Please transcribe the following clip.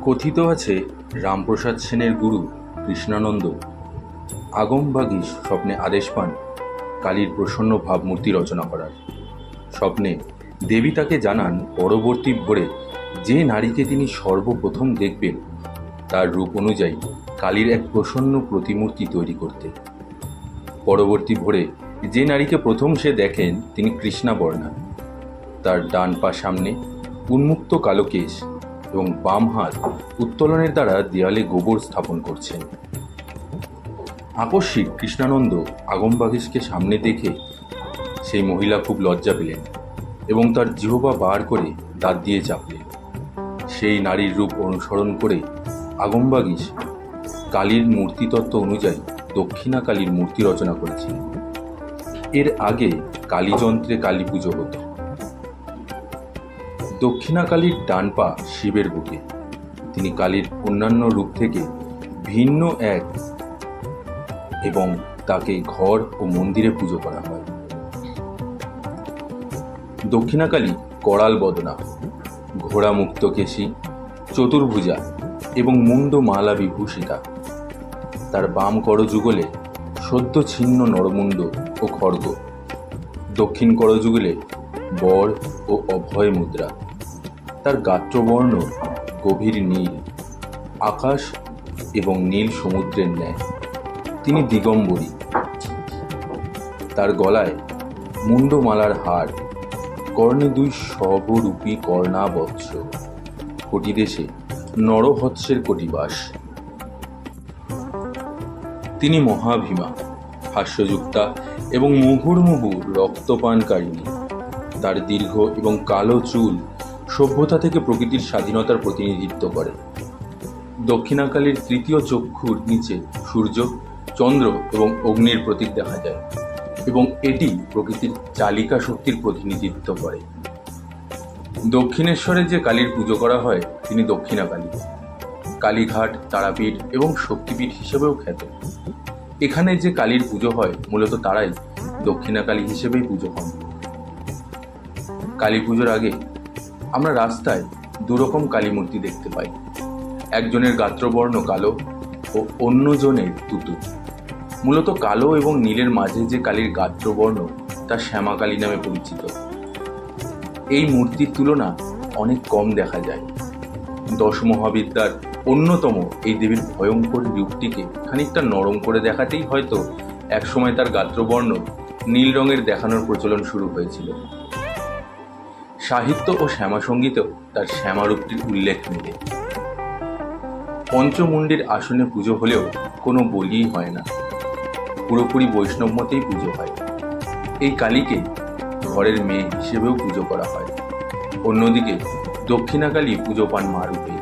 কথিত আছে রামপ্রসাদ সেনের গুরু কৃষ্ণানন্দ আগমভাগীশ স্বপ্নে আদেশ পান কালীর প্রসন্ন ভাবমূর্তি রচনা করার। স্বপ্নে দেবী তাকে জানান পরবর্তী ভোরে যে নারীকে তিনি সর্বপ্রথম দেখবেন তার রূপ অনুযায়ী কালীর এক প্রসন্ন প্রতিমূর্তি তৈরি করতে। পরবর্তী ভোরে যে নারীকে প্রথম সে দেখেন তিনি কৃষ্ণাবর্ণা। তার ডান পা সামনে, উন্মুক্ত কালো কেশ এবং বাম হাত উত্তোলনের দ্বারা দেয়ালে গোবর স্থাপন করছেন। আকস্মিক কৃষ্ণানন্দ আগমভাগীশকে সামনে দেখে সেই মহিলা খুব লজ্জা পেলেন এবং তার জিহ্বা বার করে দাঁত দিয়ে চাপলেন। সেই নারীর রূপ অনুসরণ করে আগমভাগীশ কালীর মূর্তিতত্ত্ব অনুযায়ী দক্ষিণা কালীর মূর্তি রচনা করেছিলেন। এর আগে কালীযন্ত্রে কালী পুজো হতো। দক্ষিণা কালীর ডান পা শিবের বুকে। তিনি কালীর অন্যান্য রূপ থেকে ভিন্ন এক এবং তাকে ঘর ও মন্দিরে পুজো করা হয়। দক্ষিণা কালী করাল বদনা, ঘোড়া মুক্ত কেশী, চতুর্ভুজা এবং মুন্ড মালা বিভূষিতা। তার বাম করযুগলে সদ্য ছিন্ন নরমুণ্ড ও খড়গ, দক্ষিণ করযুগলে বর ও অভয় মুদ্রা। তার গাত্রবর্ণ গভীর নীল, আকাশ এবং নীল সমুদ্রের ন্যায়। তিনি দিগম্বরী। তার গলায় মুন্ডমালার হার, কর্ণে দুই সর্বরূপী কর্ণাবৎস, কটিদেশে নরহৎসের কটিবাস। তিনি মহাভীমা, হাস্যযুক্তা এবং মুহুর্মুহু রক্তপানকারিণী। তার দীর্ঘ এবং কালো চুল সভ্যতা থেকে প্রকৃতির স্বাধীনতার প্রতিনিধিত্ব করে। দক্ষিণাকালীর তৃতীয় চক্ষুর নিচে সূর্য, চন্দ্র এবং অগ্নির প্রতীক দেখা যায় এবং এটি প্রকৃতির চালিকা শক্তির প্রতিনিধিত্ব করে। দক্ষিণেশ্বরে যে কালীর পুজো করা হয় তিনি দক্ষিণা কালী। কালীঘাট, তারাপীঠ এবং শক্তিপীঠ হিসেবেও খ্যাত। এখানে যে কালীর পুজো হয় মূলত তারাই দক্ষিণা কালী হিসেবেই পুজো হন। কালী পুজোর আগে আমরা রাস্তায় দুরকম কালী মূর্তি দেখতে পাই। একজনের গাত্রবর্ণ কালো ও অন্যজনের তুতু। মূলত কালো এবং নীলের মাঝে যে কালীর গাত্রবর্ণ তা শ্যামা কালী নামে পরিচিত। এই মূর্তির তুলনা অনেক কম দেখা যায়। দশ মহাবিদ্যার অন্যতম এই দেবীর ভয়ঙ্কর রূপটিকে খানিকটা নরম করে দেখাতেই হয়তো একসময় তার গাত্রবর্ণ নীল রঙের দেখানোর প্রচলন শুরু হয়েছিল। সাহিত্য ও শ্যামা সঙ্গীতেও তার শ্যামা রূপটির উল্লেখ মেলে। পঞ্চমুণ্ডির আসনে পুজো হলেও কোনো বলিই হয় না, পুরোপুরি বৈষ্ণব মতেই পুজো হয়। এই কালীকে ঘরের মেয়ে হিসেবেও পুজো করা হয়। অন্যদিকে দক্ষিণা কালী পুজো পান মা রূপে।